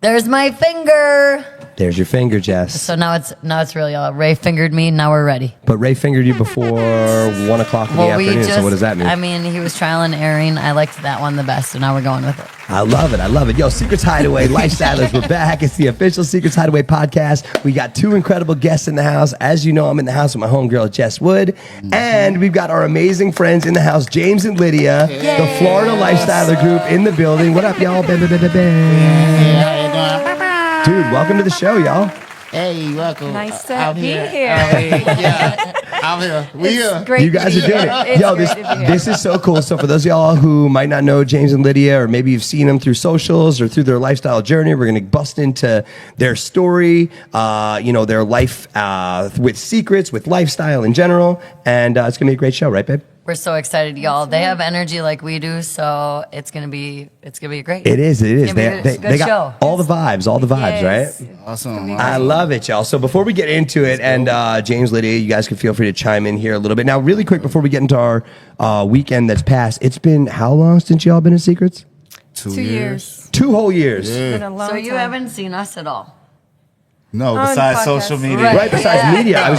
There's my finger. There's your finger, Jess. So now it's really all. Ray fingered me. Now we're ready. But Ray fingered you before 1 o'clock in the afternoon. So what does that mean? I mean, he was trial and erroring. I liked that one the best, so now we're going with it. I love it. I love it. Yo, Secrets Hideaway, Lifestylers, we're back. It's the official Secrets Hideaway podcast. We got two incredible guests in the house. As you know, I'm in the house with my homegirl, Jess Wood. And we've got our amazing friends in the house, James and Lydia, the Florida Lifestyler Group in the building. What up, y'all? Dude, welcome to the show, y'all. Hey, welcome. Nice to be here. Yeah, I'm here. We here. Great You guys are doing it. It's Yo, great to be here. this is so cool. So for those of y'all who might not know James and Lydia, or maybe you've seen them through socials or through their lifestyle journey, we're going to bust into their story, their life with secrets, with lifestyle in general. And it's going to be a great show, right, babe? We're so excited, y'all. They have energy like we do, so it's gonna be great. It is. It's gonna be a good got show. all the vibes, Yes. right? Awesome. I love it, y'all. So before we get into it, and James, Lydia, you guys can feel free to chime in here a little bit. Now, really quick, before we get into our weekend that's passed, it's been how long since y'all been in Secrets? 2 years. 2 whole years. Been a long So you time. haven't seen us at all. No, On besides podcast. social media. Right, besides media. I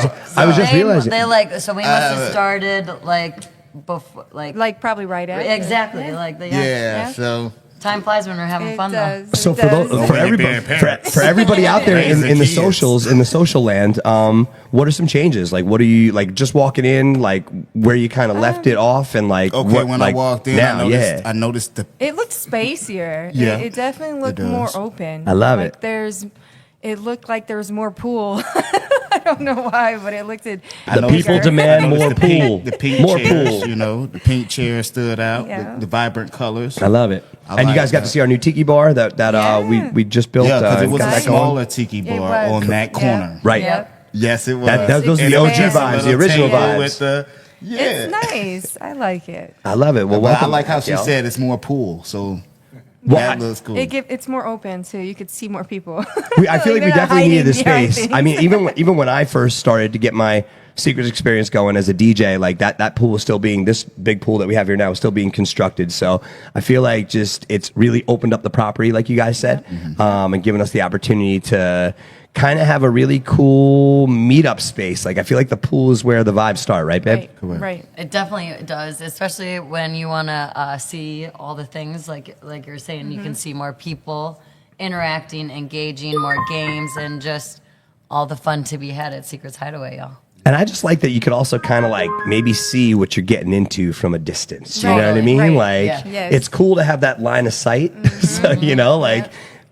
was just realizing. They so we must have started before Like probably right after. exactly Yeah. Yeah, so time flies when we're having It fun does. So It for does. those, for Only everybody, being parents. for everybody out there in Raising the kids. socials, in the social land, what are some changes? Like, what are you like? Just walking in, like where you kind of left it off, and like okay, what, when like, I walked in, now, I noticed the It looked spacier. Yeah. It definitely looked It does. more open. I love like it. It looked like there was more pool. I don't know why, but it looked at The people bigger. demand I noticed more the pool, pink, the pink more chairs, pool. the pink chair stood out, Yeah. the vibrant colors. I love it. I And you like guys got that. to see our new tiki bar that Yeah. we just built. Yeah, because it was got a that going. smaller tiki bar was. on that Yeah. corner. Right. Yep. Yes, it was. Those are And the it OG has a vibes, the little original table vibes. With the, It's nice. I like it. I love it. Well, But I welcome like how back, she y'all. said it's more pool, so Well, that looks cool. It's more open too. You could see more people. I feel like we They're not definitely needed the hiding behind space. things. I mean, even when I first started to get my Secrets experience going as a DJ, like that pool is still being, this big pool that we have here now is still being constructed. So I feel like just it's really opened up the property, like you guys said, and given us the opportunity to kind of have a really cool meetup space. Like I feel like the pool is where the vibes start, right, babe? Right. Correct. Right. It definitely does, especially when you want to see all the things like you're saying. You can see more people interacting, engaging, more games, and just all the fun to be had at Secrets Hideaway, y'all. And I just like that you could also kind of like maybe see what you're getting into from a distance. You know what I Right, mean? right. Like Yeah. Yes. it's cool to have that line of sight. So,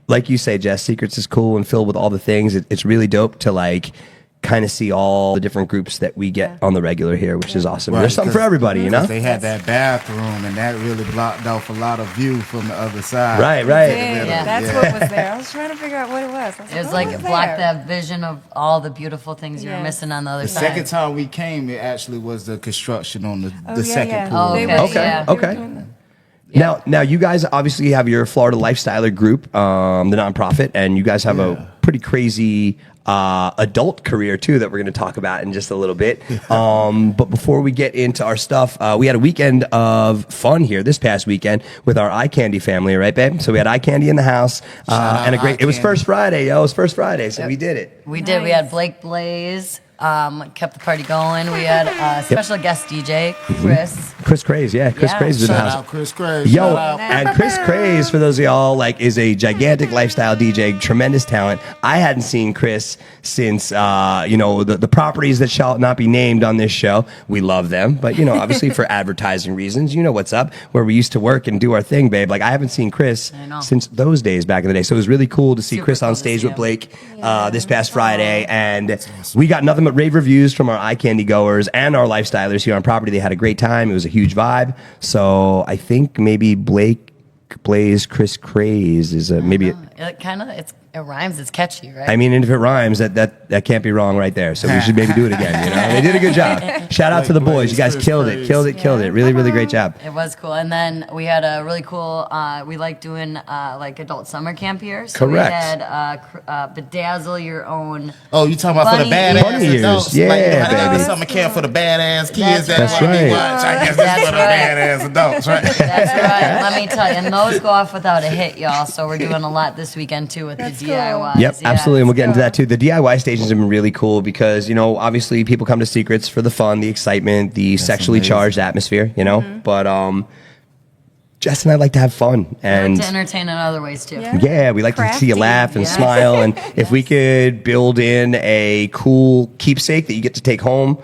like you say, Jess, Secrets is cool and filled with all the things. It's really dope to like kind of see all the different groups that we get on the regular here, which is awesome. Right, There's something for 'cause- everybody, you know? They had that bathroom, and that really blocked off a lot of view from the other side. Right. Yeah, that's Yeah. what was there. I was trying to figure out what it was. I was It was what like was block there? that vision of all the beautiful things you were Yes. missing on the other The side. second time we came, it actually was the construction on the Oh, second yeah. pool. Oh, They okay. were- Okay, they were okay. doing the- Now you guys obviously have your Florida Lifestyler Group, the nonprofit, and you guys have a pretty crazy adult career too that we're going to talk about in just a little bit. But before we get into our stuff, we had a weekend of fun here this past weekend with our eye candy family, right, babe? So we had eye candy in the house, out and a great. Eye It was Candy. first Friday, yo. It was first Friday, so we did it. We did. We had Nice. Blake Blaze, kept the party going. We had a special guest DJ, Chris. Chris Craze, yeah, Chris Yeah. Craze is in the Shout house. out Chris Craig. Yo, Shout out. and Chris Craze, for those of y'all, like, is a gigantic lifestyle DJ, tremendous talent. I hadn't seen Chris since, the properties that shall not be named on this show. We love them, but, obviously for advertising reasons, you know what's up, where we used to work and do our thing, babe. Like, I haven't seen Chris I know. since those days back in the day. So it was really cool to see Super Chris cool on to stage see with him. Blake this past Friday. And we got nothing but rave reviews from our eye candy goers and our lifestylers here on property. They had a great time. It was a huge vibe. So I think maybe Blake Blaze Chris Craze is maybe It kind of it's It rhymes. It's catchy, right? I mean, and if it rhymes, that can't be wrong right there. So we should maybe do it again. You know, they did a good job. Shout out to the boys. You guys killed it. Really, really great job. It was cool. And then we had a really cool, we like doing like adult summer camp here. So Correct. we had Bedazzle Your Own. Oh, you talking about for the Bunny badass ears. adults? Yeah, like baby. the summer camp for the badass kids that That's want to be right. watched. I guess That's that's for the right. badass adults, right? That's right. Let me tell you. And those go off without a hit, y'all. So we're doing a lot this weekend too with That's the cool. DIYs. Yep, Yeah. absolutely, and we'll get into that too. The DIY stations have been really cool because, you know, obviously people come to Secrets for the fun, the excitement, the sexually amazing. charged atmosphere, you know. But Jess and I like to have fun, and to entertain in other ways too. yeah, we like to see you Crafty. laugh and Yes. smile. And if we could build in a cool keepsake that you get to take home,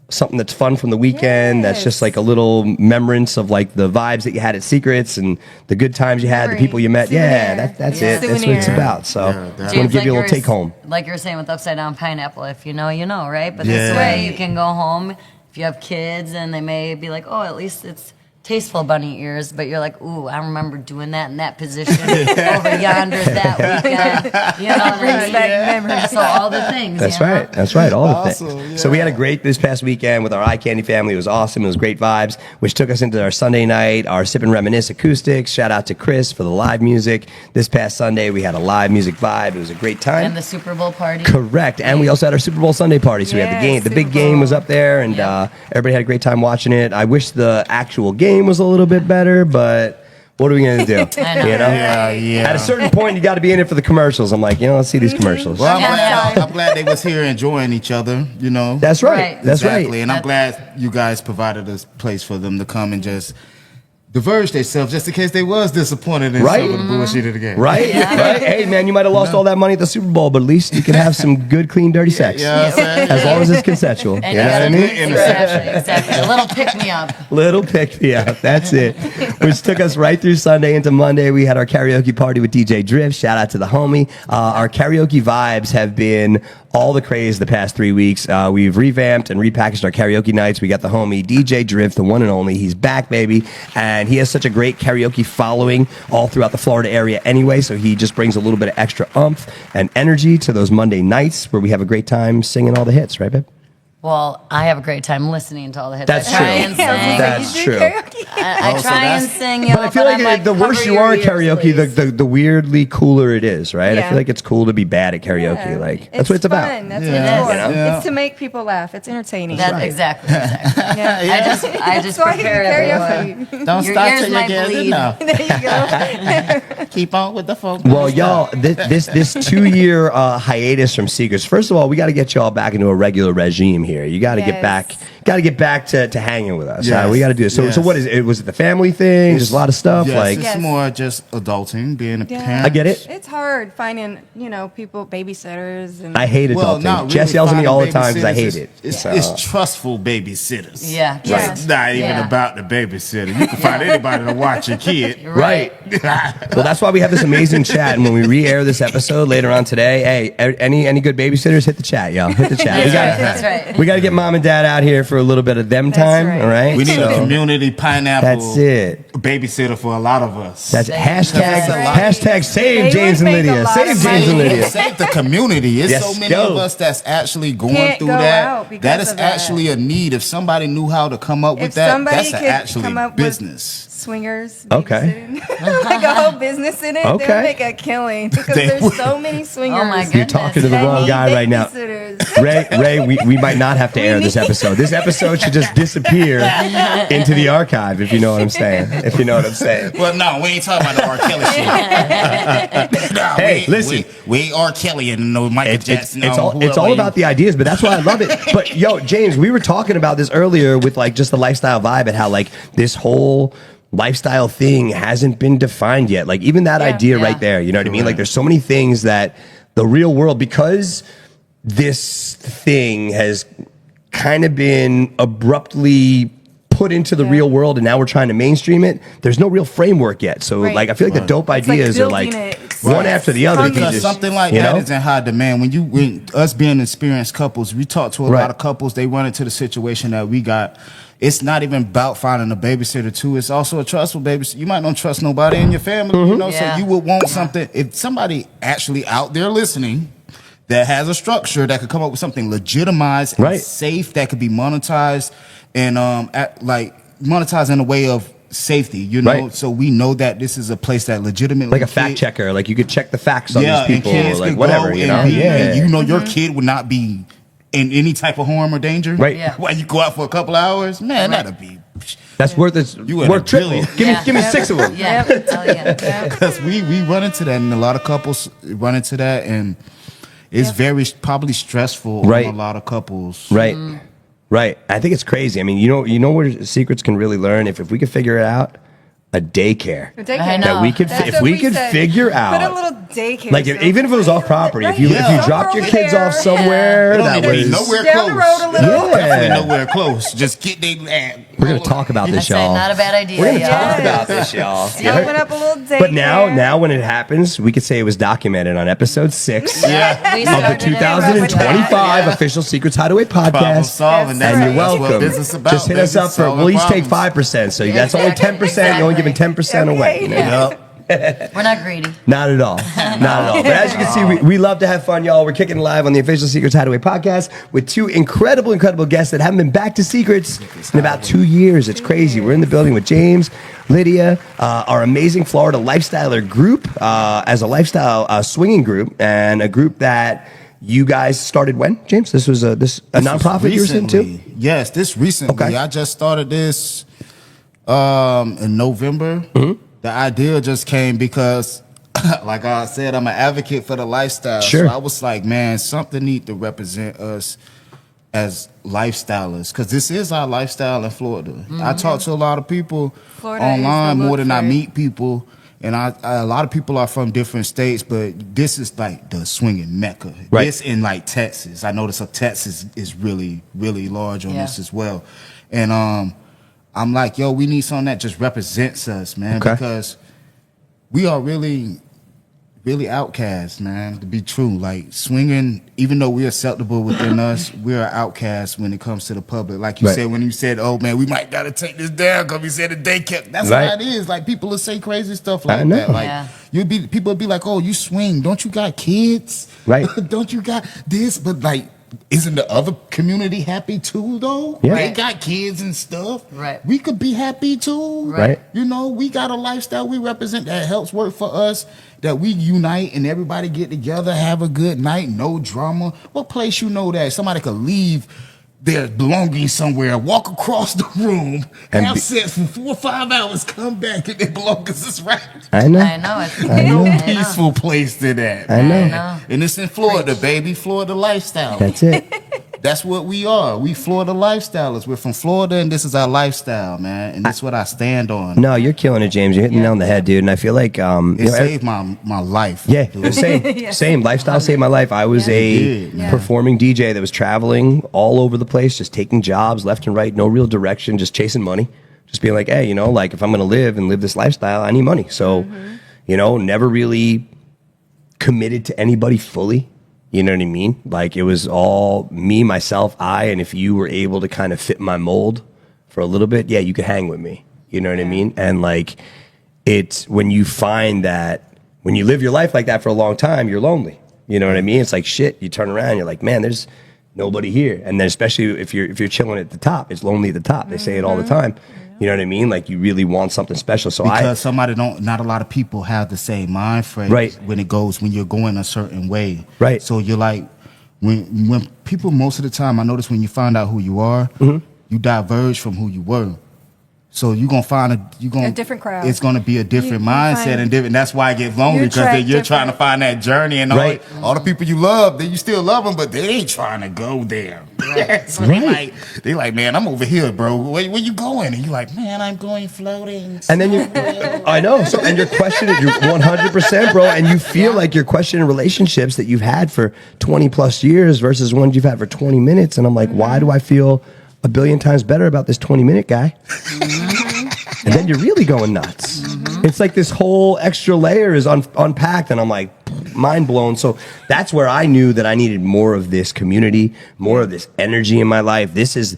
something that's fun from the weekend, that's just Yes. like a little remembrance of like the vibes that you had at Secrets and the good times you had, the people you met. Yeah, Souvenir. that's Yeah. it. That's what it's Souvenir. about. So Yeah, I want to James, give you a little yours- take home. Like you're saying with upside down pineapple, if you know, you know, right? But this Yeah. way you can go home if you have kids and they may be like, oh, at least it's tasteful bunny ears, but you're like, ooh, I remember doing that in that position over yonder that weekend. You know what I Brings mean? back memories. So all the things. That's you know? right. That's right. All the Awesome, things. So we had a great this past weekend with our Eye Candy family. It was awesome. It was great vibes, which took us into our Sunday night, our Sip and Reminisce acoustics. Shout out to Chris for the live music. This past Sunday, we had a live music vibe. It was a great time. And the Super Bowl party. Correct. And we also had our Super Bowl Sunday party. So we had the game. The big Super game Bowl. was up there, and Yeah. everybody had a great time watching it. I wish the actual game was a little bit better, but what are we going to do? I know. You know? Yeah. At a certain point, you got to be in it for the commercials. I'm like, you know, let's see these commercials. Well, Yeah. I'm glad they was here enjoying each other, you know. That's right. Right. That's Exactly. right. And I'm glad you guys provided a place for them to come and just diverge themselves just in case they was disappointed in Right. some of the bullshit of the game. Right? Right? Hey, man, you might have lost all that money at the Super Bowl, but at least you can have some good, clean, dirty sex. You know what I'm saying? As long as it's consensual. And You know what I mean? Exactly. A little pick me up. Little pick me up. That's it. Which took us right through Sunday into Monday. We had our karaoke party with DJ Drift. Shout out to the homie. Our karaoke vibes have been all the craze the past 3 weeks. We've revamped and repackaged our karaoke nights. We got the homie DJ Drift, the one and only. He's back, baby. And he has such a great karaoke following all throughout the Florida area anyway. So he just brings a little bit of extra oomph and energy to those Monday nights where we have a great time singing all the hits, right, babe? Well, I have a great time listening to all the hits. That's I try true. and sing. That's You do true. karaoke? I try and sing, you know, But I feel like, I'm the worse cover you your are at ears, karaoke, please. the weirdly cooler it is, right? I Yeah. feel like it's cool to be bad at karaoke. Yeah. Like that's what it's about. Fun. That's Yeah. what it's It for. is. Yeah. It's to make people laugh. It's entertaining. That's exactly. Yeah. I just So I prepare can everyone. karaoke. Don't Your stop ears till you might get it bleed. now. There you go. Keep on with the folk. Well, y'all, this 2-year hiatus from Secrets. First of all, we got to get y'all back into a regular regime here. You got to get Yes. back. Got to get back to hanging with us. Yes. We got to do this. So, Yes. so what is it? Was it the family thing? Just a lot of stuff. Yes, like it's Yes. more just adulting, being a Yeah. parent. I get it. It's hard finding, people, babysitters. And I hate adulting. Well, not really Jess yells at me finding all the time because I hate babysitters. it. It's, So- it's trustful babysitters. Yeah. So Yeah. it's not even Yeah. about the babysitter. You can find anybody to watch your kid. Right. Well, that's why we have this amazing chat, and when we re-air this episode later on today, hey, any good babysitters, hit the chat, y'all. Hit the chat. That's right. We got to get mom and dad out here for a little bit of them That's time. right. All right. We need So, a community pineapple That's it. babysitter for a lot of us. That's hashtag Right. hashtag save They James would and make a Lydia. lot Save of James and money. Lydia. Save the community. It's Yes, so many go. of us that's actually going Can't through go that. out because That is of that. actually a need. If somebody knew how to come up with If that, somebody that's could actually come up with- business. swingers. Okay. babysitting. Like a whole business in it. Okay. They'll make a killing because They there's would. so many swingers. Oh my You're goodness. talking to the that wrong need guy right now. babysitters. Ray, we might not have to air this episode. This episode should just disappear into the archive, if you know what I'm saying. If you know what I'm saying. Well, no, we ain't talking about the R. Kelly shit. No, Hey, listen. We ain't R. Kelly and no Michael Jackson. It's or all whoever about the ideas, but that's why I love it. But yo, James, we were talking about this earlier with like just the lifestyle vibe and how like this whole lifestyle thing hasn't been defined yet. Like even that idea Yeah. right there, you know what I mean? Like there's so many things that the real world, because this thing has kind of been abruptly put into the real world and now we're trying to mainstream it, there's no real framework yet. So Right. like I feel like the dope It's like ideas are building like it one after the other. Because something like that is in high demand. When us being experienced couples, we talk to a lot of couples. They run into the situation that we got. It's not even about finding a babysitter too. It's also a trustful babysitter. You might not trust nobody in your family, you know. So you would want something. If somebody actually out there listening that has a structure that could come up with something legitimized and safe that could be monetized and monetized in a way of safety, you know, so we know that this is a place that legitimately like a fact checker, like you could check the facts on these people, like whatever, you know. And you know your kid would not be in any type of harm or danger, while you go out for a couple hours, man, that'd be. That's worth it. Worth triple. Give me 6 of them. Because we run into that, and a lot of couples run into that, and it's very probably stressful on a lot of couples. Right. Right. I think it's crazy. I mean, you know where secrets can really learn if we could figure it out. A daycare. I know. That we could, if we could figure out, put a little daycare. like even if it was off property, if you dropped your kids off somewhere, that was nowhere down the road a little. Definitely nowhere close. Just get they. We're gonna talk about this, y'all. Not a bad idea. We're gonna talk about this, y'all. Open up a little daycare. But now when it happens, we could say it was documented on episode 6 of the 2025 official Secrets Hideaway podcast. And you're welcome. Just hit us up for. We'll each take 5%, so that's only 10%. You're only giving 10% away. You know? We're not greedy. Not at all. Not at all. But as you can see, we love to have fun, y'all. We're kicking live on the official Secrets Hideaway podcast with 2 incredible guests that haven't been back to Secrets in about 2 years. It's crazy. We're in the building with James, Lydia, our amazing Florida Lifestyler group, as a lifestyle swinging group, and a group that you guys started when, James? This was a nonprofit you were saying too? Yes, this recently. Okay. I just started this in November. Mm-hmm. The idea just came because, like I said, I'm an advocate for the lifestyle. Sure. So I was like, man, something need to represent us as lifestylers, because this is our lifestyle in Florida. Mm-hmm. I talk to a lot of people online more than I meet people. And a lot of people are from different states, but this is like the swinging mecca. Right. This in like Texas. I noticed Texas is really, really large on this as well. And I'm like, yo, we need something that just represents us, man, because we are really, really outcasts, man, to be true. Like swinging, even though we're acceptable within us, we're outcasts when it comes to the public. Like you said, when you said, oh, man, we might got to take this down because we said the day kept. That's how it is. Like people will say crazy stuff like that. Like people will be like, oh, you swing. Don't you got kids? Right. Don't you got this? But like, isn't the other community happy too, though? Yeah. They got kids and stuff. Right. We could be happy too. Right. You know, we got a lifestyle we represent that helps work for us, that we unite and everybody get together, have a good night, no drama. What place you know that somebody could leave their belongings somewhere, walk across the room, and have sex for 4 or 5 hours, come back and their belongings is right? I know. It's no peaceful place to that. I know. And it's in Florida, baby. Florida lifestyle. That's it. That's what we are. We Florida lifestylers. We're from Florida, and this is our lifestyle, man. And that's what I stand on. No, you're killing it, James. You're hitting it on the head, dude. And I feel like it saved my life. Yeah, same. Lifestyle saved my life. I was a performing DJ that was traveling all over the place, just taking jobs left and right, no real direction, just chasing money. Just being like, hey, you know, like if I'm going to live this lifestyle, I need money. So, you know, never really committed to anybody fully. You know what I mean? Like it was all me, myself, I, and if you were able to kind of fit my mold for a little bit, you could hang with me. You know what I mean? And like it's when you find that when you live your life like that for a long time, you're lonely. You know what I mean? It's like shit. You turn around, you're like, man, there's nobody here. And then especially if you're chilling at the top, it's lonely at the top. They say it all the time. You know what I mean? Like you really want something special. So because not a lot of people have the same mind frame when you're going a certain way. Right. So you're like, when people, most of the time, I notice when you find out who you are, you diverge from who you were. So you're gonna find a different crowd. It's gonna be a different mindset and different. That's why it gets lonely because you're trying to find that journey and all the people you love. Then you still love them, but they ain't trying to go there. So they like, man, I'm over here, bro. Where you going? And you're like, man, I'm going floating. And then I know. So and you're questioning, you're 100%, bro. And you feel like you're questioning relationships that you've had for 20 plus years versus ones you've had for 20 minutes. And I'm like, why do I feel a billion times better about this 20-minute guy and then you're really going nuts. It's like this whole extra layer is unpacked, and I'm like, mind blown. So that's where I knew that I needed more of this community, more of this energy in my life. This is,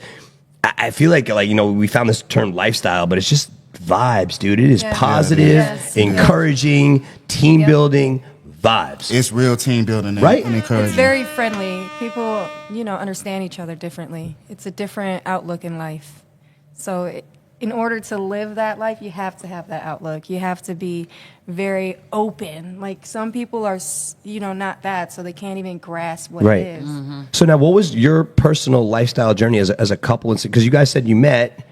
I feel like, you know, we found this term lifestyle, but it's just vibes, dude. It is positive, encouraging, team building vibes. It's real team building, right? And encouraging. It's very friendly. People, you know, understand each other differently. It's a different outlook in life. So in order to live that life, you have to have that outlook. You have to be very open. Like some people are, you know, not that, so they can't even grasp what it is. So now, what was your personal lifestyle journey as a couple? Because you guys said you met.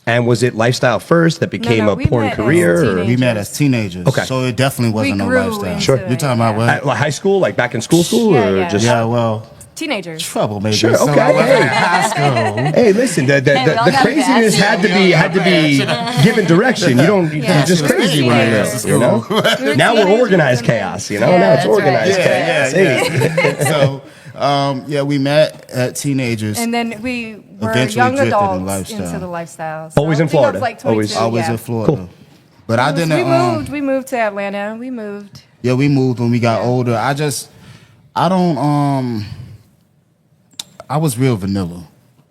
And was it lifestyle first that became a porn career? We met as teenagers. Okay. So it definitely wasn't no lifestyle. Sure. You're talking about what? Like high school, like back in school, or just well, teenagers. trouble, maybe. Sure. So Okay. I was in high school. Hey, listen, the craziness had to be given direction. You don't you're just crazy when you're little, you know. Now we're organized chaos, you know. Now it's organized chaos. Hey. So. We met at teenagers. And then we were Eventually young drifted adults in into the lifestyle. So Always I in think I was Florida. like 22, Always in Florida. Cool. But I didn't. We moved to Atlanta. We moved. Yeah, we moved when we got older. I was real vanilla.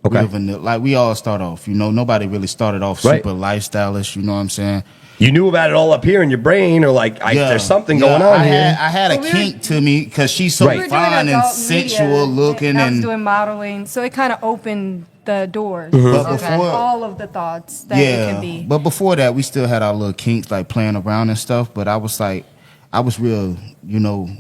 Okay. Real vanilla. Like we all start off, you know, nobody really started off super lifestylish, you know what I'm saying? You knew about it all up here in your brain, or like, there's something going on here. I had a kink to me because she's so fine and sensual looking. I was and doing modeling, so it kind of opened the doors But to before- all of the thoughts that it can be. But before that, we still had our little kinks, like playing around and stuff. But I was real, you know,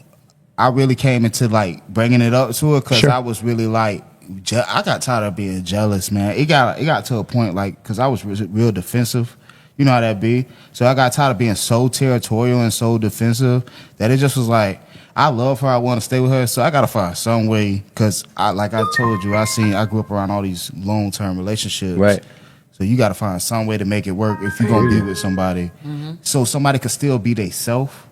I really came into like bringing it up to her because I was really like, I got tired of being jealous, man. It got to a point like, because I was real defensive. You know how that be. So I got tired of being so territorial and so defensive that it just was like, I love her. I want to stay with her. So I got to find some way, because like I told you, I grew up around all these long-term relationships. Right. So you got to find some way to make it work if you're going to be with somebody. So somebody could still be they self,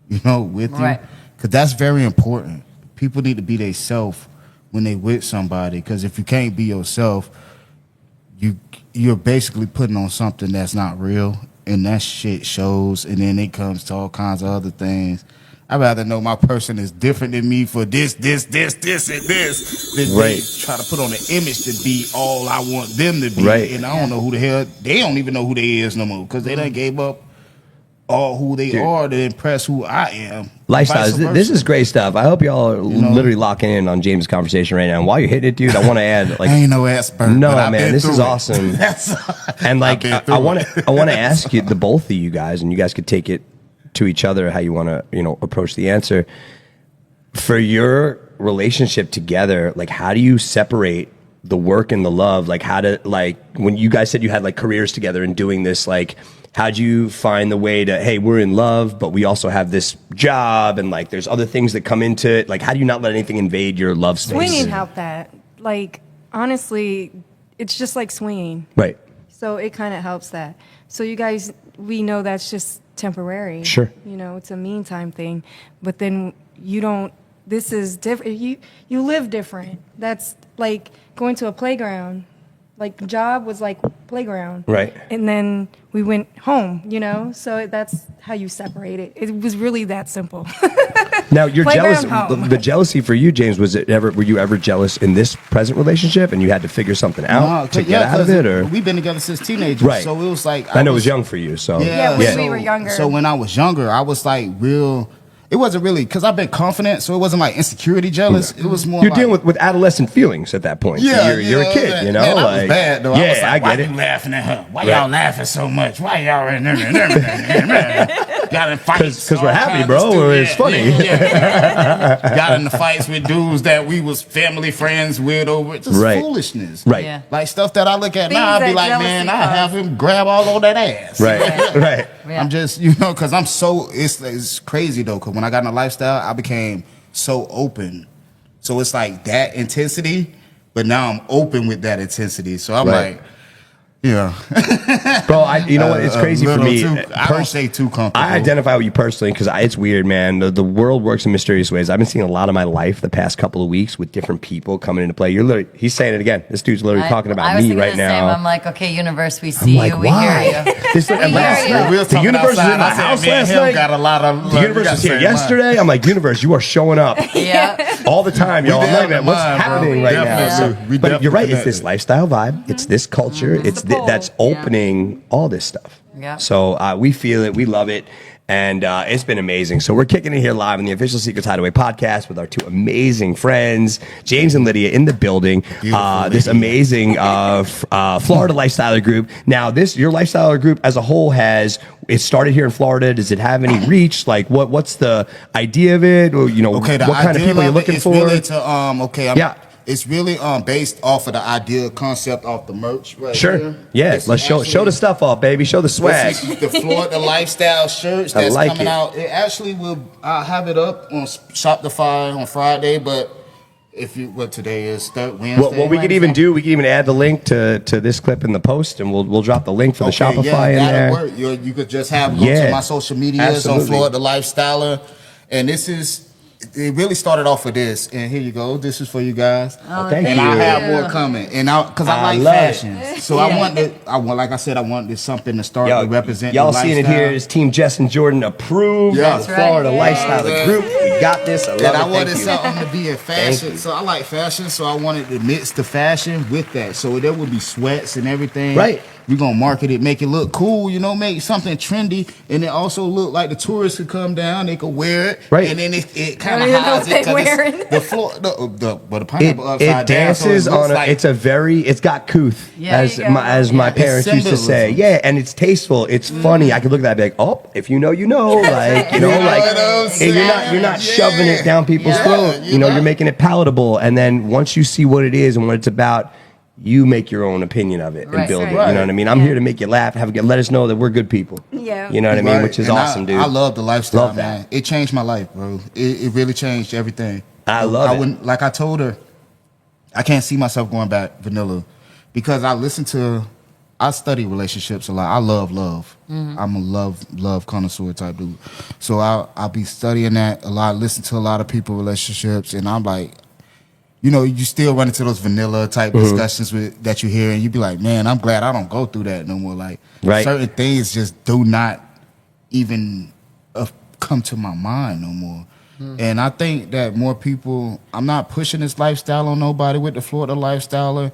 you know, with you. Because that's very important. People need to be they self when they with somebody. Because if you can't be yourself, you're basically putting on something that's not real, and that shit shows, and then it comes to all kinds of other things. I'd rather know my person is different than me for this, and this, than they try to put on an image to be all I want them to be. And I don't know who the hell, they don't even know who they is no more, because they done gave up all who they are to impress who I am. Lifestyles. This is great stuff. I hope y'all are literally locking in on James' conversation right now. And while you're hitting it, dude, I want to add, like, I ain't no expert. No, man, this is awesome. And like, I want to ask you, the both of you guys, and you guys could take it to each other how you want to, you know, approach the answer. For your relationship together, like, how do you separate the work and the love? Like, how to, like, when you guys said you had like careers together and doing this, like, how'd you find the way to, hey, we're in love, but we also have this job, and like there's other things that come into it. Like, how do you not let anything invade your love space? Swinging helped that. Like, honestly, it's just like swinging. Right. So it kind of helps that. So you guys, we know that's just temporary. Sure. You know, it's a meantime thing. But then you don't, this is different. You live different. That's like going to a playground. Like, job was like playground. Right. And then we went home, you know? So that's how you separate it. It was really that simple. Now, you're jealous. Home. The jealousy for you, James, were you ever jealous in this present relationship, and you had to figure something out to get out of it? Or we've been together since teenagers. Right. So it was like, I know it was young for you. So Yeah, when we were younger. So when I was younger, I was like real. It wasn't really, because I've been confident, so it wasn't like insecurity jealous. It was more you're like, dealing with adolescent feelings at that point. Yeah, so you're a kid, you know. Man, like, I was bad though. Yeah, I was like, I why get it. you laughing at her? Why y'all laughing so much? Why y'all got in fights? Because we're happy, bro. Or it's funny. Got in the fights with dudes that we was family friends with over just foolishness. Right. Yeah. Like stuff that I look at Things now, I'd be that like, jealousy man, I causes. have him grab all on that ass. Right. Right. Yeah. I'm just, you know, because I'm so, it's crazy though, because when I got in a lifestyle, I became so open. So it's like that intensity, but now I'm open with that intensity. So I'm like, Yeah. Bro, you know what? It's crazy for me. I don't say too comfortable. I identify with you personally because it's weird, man. The world works in mysterious ways. I've been seeing a lot of my life the past couple of weeks with different people coming into play. He's saying it again. This dude's literally talking about me right now. Same. I'm like, okay, universe, we see you, we hear you. The universe was in my house last night. Got a lot of, the universe was here yesterday. I'm like, universe, you are showing up. Yeah. All the time, y'all. I'm like, man, what's happening right now? Yeah. But you're right. It's this lifestyle vibe. It's this culture. It's that's opening all this stuff. Yeah. So we feel it. We love it. And it's been amazing. So we're kicking it here live on the official Secrets Hideaway podcast with our two amazing friends, James and Lydia, in the building. This amazing Florida Lifestyler Group. Now, your Lifestyler Group as a whole it started here in Florida. Does it have any reach? Like, what's the idea of it? Or, what kind of people you're looking for? Really it's really based off of the idea concept off the merch right here. Yeah, let's show the stuff off, baby. Show the swag. This is the Florida Lifestyle shirts that's coming out. It actually I'll have it up on Shopify on Friday, but today is Wednesday. What we could even add the link to this clip in the post, and we'll drop the link for the Shopify in there. Work. You could just go to my social medias on Florida Lifestyler, and it really started off with this, and here you go. This is for you guys. Thank you. And I have more coming, and because I like fashion, so I wanted something to start to represent. Y'all the seeing it here is Team Jess and Jordan approved. Yeah. The Florida Lifestyle Group. We got this. I love it. I wanted something to be in fashion, so I like fashion, so I wanted to mix the fashion with that, so there would be sweats and everything. Right. We're going to market it, make it look cool, make something trendy, and it also look like the tourists could come down, they could wear it, right. And then it kind of hides it because the floor, the pineapple upside down. It dances on it's got couth, as my parents used to say. Yeah, and it's tasteful, it's funny. I could look at that and be like, if you know, like, and you're not shoving it down people's throat. You're making it palatable, and then once you see what it is and what it's about, you make your own opinion of it and build it. You know what I mean? I'm here to make you laugh, let us know that we're good people. Yeah. You know what I mean? Which is awesome, dude. I love the lifestyle, man. It changed my life, bro. It really changed everything. I love it. Like I told her, I can't see myself going back vanilla because I study relationships a lot. I love love. Mm-hmm. I'm a love connoisseur type dude. So I'll be studying that a lot, listen to a lot of people relationships, and I'm like, you still run into those vanilla type discussions that you hear, and you be like, man, I'm glad I don't go through that no more. Like, certain things just do not even come to my mind no more. And I think that more people, I'm not pushing this lifestyle on nobody with the Florida Lifestyler,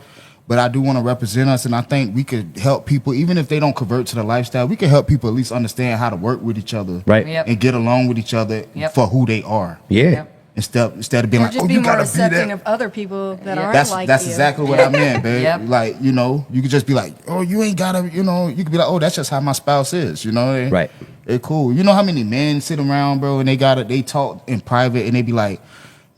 but I do want to represent us, and I think we could help people, even if they don't convert to the lifestyle, we can help people at least understand how to work with each other and get along with each other for who they are. Yeah. Yep. Instead of being like, you gotta be that. Of other people that aren't like that's you. exactly what I meant, babe. Like, you could just be like, oh, you ain't gotta, you could be like, oh, that's just how my spouse is, Right. They're cool. You know how many men sit around, bro, and they talk in private, and they be like,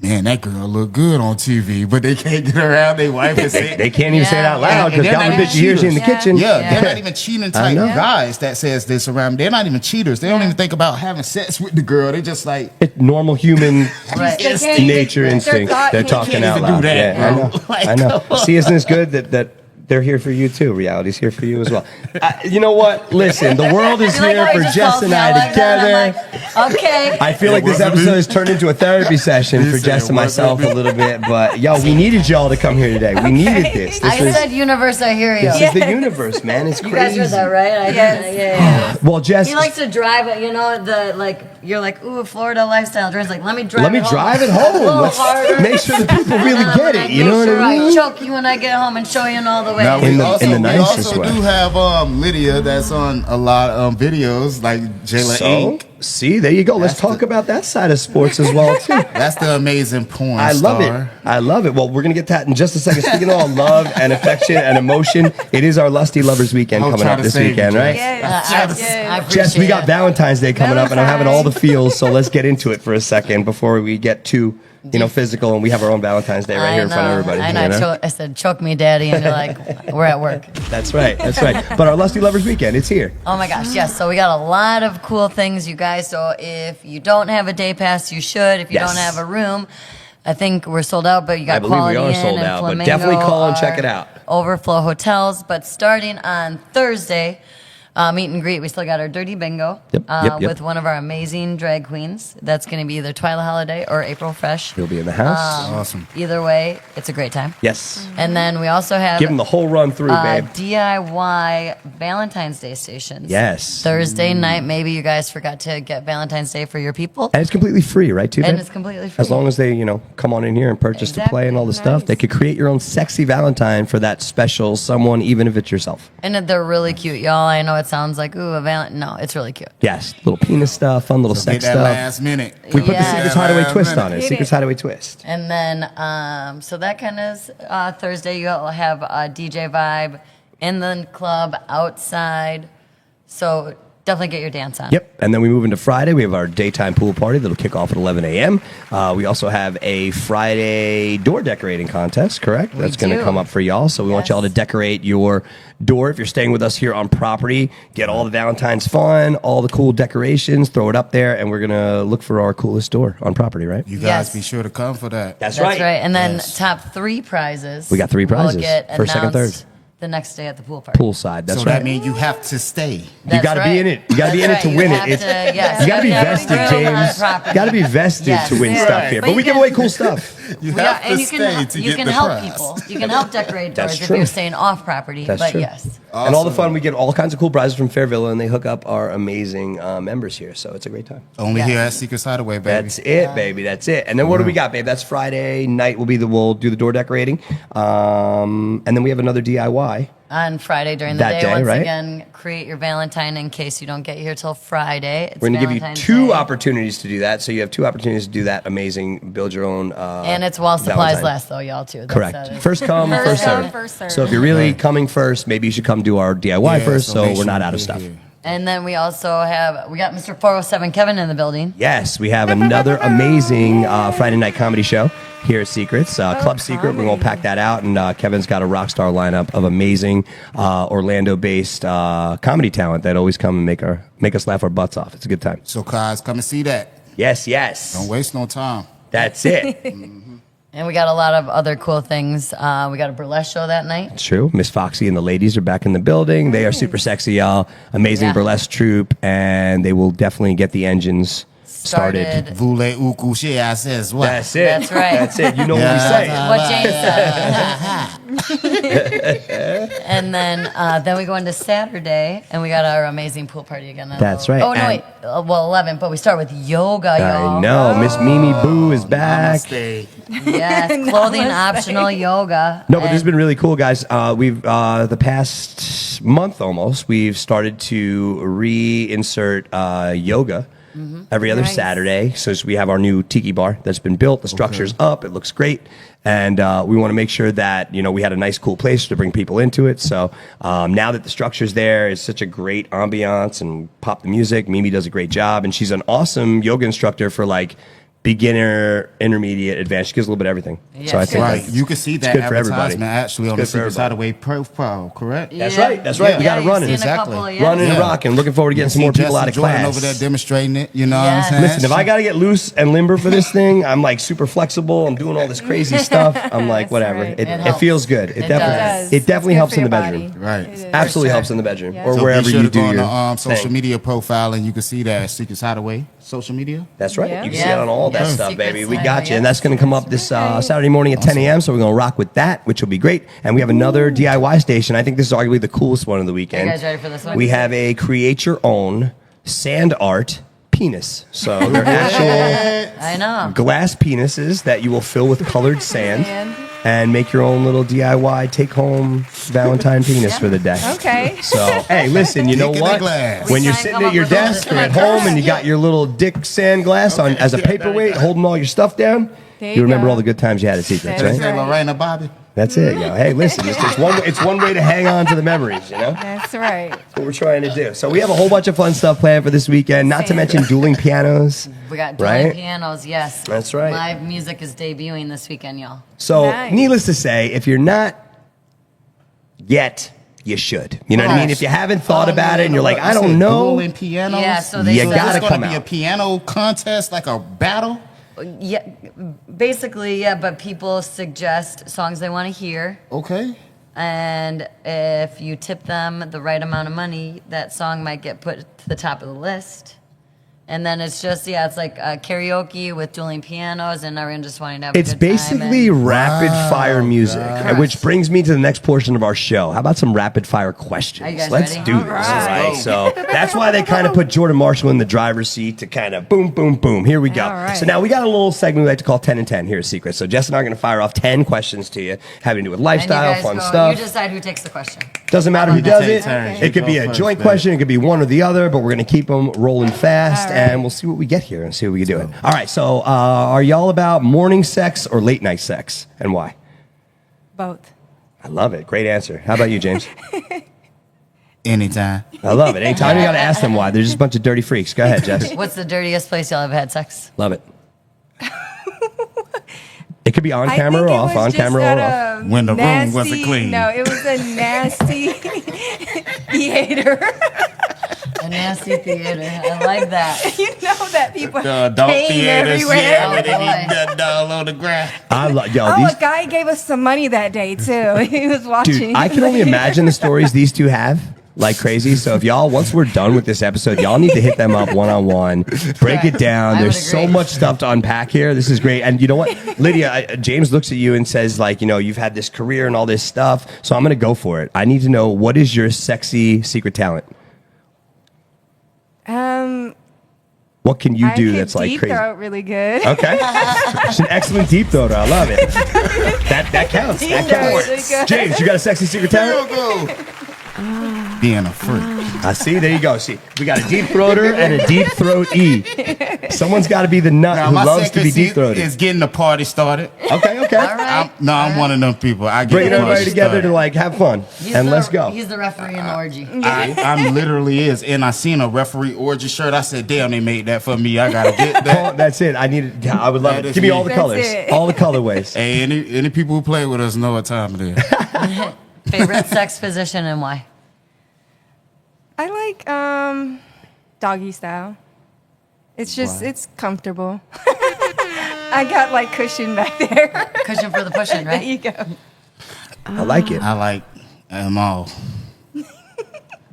man, that girl look good on TV, but they can't get around their wife and say they can't even say it out loud because God forbid she hears you in the kitchen. They're not even cheating type guys that says this around. They're not even cheaters. They don't even think about having sex with the girl. They just like it's normal human nature instinct. They're talking out loud. I know. See, isn't this good that they're here for you too. Reality's here for you as well. You know what? Listen, the world is here for Jess and I together. Okay. I feel like this episode has turned into a therapy session for Jess and myself a little bit, but we needed y'all to come here today. We needed this. I said universe, I hear you. This is the universe, man. It's crazy. You guys heard that, right? Yeah. Well, Jess, he likes to drive it. You're like, ooh, Florida lifestyle. Jordan's like, let me drive it home. Let's make sure the people really get it. You know what I mean? I choke you when I get home and show you in all the way. Now, in the nicest way. We also do have Lydia that's on a lot of videos, like Jayla Inc. See, there you go. Let's talk about that side of sports as well, too. That's the amazing porn I love it. Well, we're going to get to that in just a second. Speaking of all love and affection and emotion, it is our Lusty Lovers Weekend coming up this weekend, right? Jess, we got Valentine's Day coming up, and I'm having all the feels, so let's get into it for a second before we get too physical, and we have our own Valentine's Day right here in front of everybody. I said, choke me, daddy, and you're like, we're at work. That's right. But our Lusty Lovers Weekend, it's here. Oh my gosh, yes. So we got a lot of cool things, you guys. So if you don't have a day pass, you should. If you don't have a room, I think we're sold out, but you got I believe we Quality are Inn sold and out, but Flamingo definitely call and check are it out. Overflow hotels, but starting on Thursday, meet and greet. We still got our Dirty Bingo Yep. with one of our amazing drag queens. That's going to be either Twyla Holiday or April Fresh. He'll be in the house. Awesome. Either way, it's a great time. Yes. And then we also have Give him the whole run through, babe. DIY Valentine's Day stations. Yes. Thursday night, maybe you guys forgot to get Valentine's Day for your people. And it's completely free, right, too, And babe? it's completely free. As long as they, come on in here and purchase the play and all the stuff, Nice. they could create your own sexy Valentine for that special someone, even if it's yourself. And they're really cute, y'all. I know it sounds like, ooh, a Valentine. No, it's really cute. Yes, little penis stuff, fun little Get sex that stuff. last minute. We put the Yes. Secrets Hideaway Last twist minute. on it. Hit Secrets it. Hideaway twist. And then, so that kind of is Thursday. You'll have a DJ vibe in the club, outside. So definitely get your dance on. Yep. And then we move into Friday. We have our daytime pool party that'll kick off at 11 a.m. We also have a Friday door decorating contest, correct? That's going to do. come up for y'all. So we want y'all to decorate your door. If you're staying with us here on property, get all the Valentine's fun, all the cool decorations, throw it up there, and we're going to look for our coolest door on property, right? You guys Yes. be sure to come for that. That's That's right. And then Yes. top 3 prizes. We got 3 prizes. Will get First, second, announced third. the next day at the pool party. Poolside. That's So right. that means you have to stay. You That's got to right. be in it. You got to be in it That's to right. win You it. have It's- to- yes, You got to be have vested, room on James. property. Got to be vested Yes. to win Yeah. stuff here. But But you we give can- away cool stuff. You Yeah, have and to you stay can to you get can the help prize. people. You can help decorate That's doors if true. you're staying off property. That's but true. yes. And all the Awesome. fun, we get all kinds of cool prizes from Fair Villa, and they hook up our amazing members here. So it's a great time. Only Yes. here at Secrets Hideaway, baby. That's it, baby. That's it. And then what do we got, babe? That's Friday night. We'll do the door decorating, and then we have another DIY. On Friday during the That day, once right? again, create your Valentine in case you don't get here till Friday. It's We're going to give you Valentine's 2 Day. opportunities to do that. So you have 2 opportunities to do that amazing build your own. And it's while supplies Valentine. last, though, y'all, too. That's Correct. how it is. First come, First first come, serve. first serve. So if you're really Right. coming first, maybe you should come do our DIY Yeah, first, so make we're sure not you out of get stuff. here. And then we also we got Mr. 407 Kevin in the building. Yes, we have another amazing Friday night comedy show here at Secrets. Club Secret, we're going to pack that out. And Kevin's got a rock star lineup of amazing Orlando-based comedy talent that always come and make us laugh our butts off. It's a good time. So, guys, come and see that. Yes, yes. Don't waste no time. That's it. And we got a lot of other cool things. We got a burlesque show that night. It's true. Miss Foxy and the ladies are back in the building. They are super sexy, y'all. Amazing Yeah. burlesque troupe, and they will definitely get the engines started. Voulez ou coucher, I says what? That's it. That's right. That's it. You know Yeah. what we say. What James said. And then we go into Saturday, and we got our amazing pool party again. That's right. Oh, no, And- wait. Well, 11, but we start with yoga, y'all. I know. Miss Mimi Boo is back. Namaste. Yes, clothing optional yoga. No, but this has been really cool, guys. We've the past month almost, we've started to reinsert yoga every other Nice. Saturday. So we have our new tiki bar that's been built. The structure's up. It looks great. And we want to make sure that, we had a nice, cool place to bring people into it. So now that the structure's there, it's such a great ambiance and pop the music. Mimi does a great job. And she's an awesome yoga instructor for beginner, intermediate, advanced. She gives a little bit of everything. Yes, So I think Right. You can see that good for everybody. advertisement actually on the It's good for Secrets everybody. Hideaway profile, correct? That's Yeah. right. That's right. We got it you've running. seen a Exactly. couple, yeah. Running and Yeah. rocking. Looking forward to getting some more people out of Jordan class. over there demonstrating it. You know what Yes. I'm saying? Listen, if I got to get loose and limber for this thing, I'm super flexible. I'm doing all this crazy stuff. I'm like, That's whatever. right. It helps. feels good. It It definitely, does. it definitely It's helps good in for the your bedroom. body. Right. It is. Absolutely sure. helps in the bedroom Yeah. or So wherever be sure you to do go on your the social thing. media profile, and you can see that Secrets Hideaway social media. That's right. Yeah. You can see Yeah. it on all that Yeah. stuff, Secrets baby. We Hideaway, got you. And yeah. that's going to come up this Saturday morning at 10 a.m. So we're going to rock with that, which will be great. And we have another DIY station. I think this is arguably the coolest one of the weekend. Are you guys ready for this one? We have a create your own sand art penis. So they're actual I know. glass penises that you will fill with colored sand Sand. and make your own little DIY take home Valentine penis for the day. Okay. So, hey, listen, you know Dick in the what? glass. When We you're try and sitting come at up your with all desk this or at home and you got your little dick sand glass on as a paperweight holding all your stuff down, There you you remember go. all the good times you had at Secrets, That's right? Say Lorena Bobby. That's it, yo. Hey, listen, it's one way to hang on to the memories, you know? That's right. That's what we're trying to do. So we have a whole bunch of fun stuff planned for this weekend, not to mention dueling pianos. We got Right? dueling pianos, yes. That's right. Live music is debuting this weekend, y'all. So, Nice. needless to say, if you're not yet, you should. You know what I mean? If you haven't thought about it and you're like, I don't know. Dueling pianos. Yeah, so they You said gotta It's going come to be a out. piano contest, like a battle. Yeah, basically, yeah, but people suggest songs they want to hear. Okay. And if you tip them the right amount of money, that song might get put to the top of the list. And then it's just, it's like karaoke with dueling pianos and everyone just wanting to have a good time. It's basically rapid fire music, and which brings me to the next portion of our show. How about some rapid fire questions? Are you guys Let's ready? do this. All right. So that's why they kind of put Jordan Marshall in the driver's seat to kind of boom, boom, boom. Here we go. All right. So now we got a little segment we like to call 10 and 10. Here's a secret. So Jess and I are going to fire off 10 questions to you, having to do with And you lifestyle, guys fun go, stuff. You decide who takes the question. Doesn't matter who Okay. does Take it. turns. It could be You a go joint first, question. It could be one or the other, but we're going to keep them rolling fast, All right. and we'll see what we get here and see what we can do it. All right. So are y'all about morning sex or late night sex, and why? Both. I love it. Great answer. How about you, James? Anytime. I love it. Anytime you got to ask them why. They're just a bunch of dirty freaks. Go ahead, Jess. What's the dirtiest place y'all have had sex? Love it. It could be on I camera think or it off. was On just camera at or off. a When the room nasty- wasn't clean. No, it was a nasty theater. A nasty theater. I like that. You know that people The adult came theaters, everywhere. yeah, Oh, where they boy. need that doll on the ground. I love yo. Oh, These a guy gave us some money that day too. He was watching. dude. I can only imagine the stories these two have. Like crazy. So if y'all, once we're done with this episode, y'all need to hit them up one-on-one, break it down. I There's would so agree. much stuff to unpack here. This is great. And you know what, Lydia, James looks at you and says, like, you've had this career and all this stuff. So I'm going to go for it. I need to know, what is your sexy secret talent? What can you I do can that's like deep crazy? throat really good. Okay. She's an excellent deep throater. I love it. That counts. That Deep throat really counts. good. James, you got a sexy secret talent? Being a freak. I see. There you go. See, we got a deep throater and a deep throat E. Someone's got to be the nut Now, who my loves to be secret deep throated. is getting the party started. Okay. All right. I'm one of them people. I get Bringing the party everybody together started. to like have fun and let's go. He's the referee in the orgy. I'm literally is, and I seen a referee orgy shirt. I said, "Damn, they made that for me. I gotta get that." Oh, that's it. I need it. Yeah, I would love That it. is Give me me. all the That's colors. it. All the colorways. Hey, any people who play with us know what time it is. Favorite sex position and why? I like doggy style. It's just it's comfortable. I got like cushion back there. Cushion for the pushing, There right? you go. I like it. I like them all.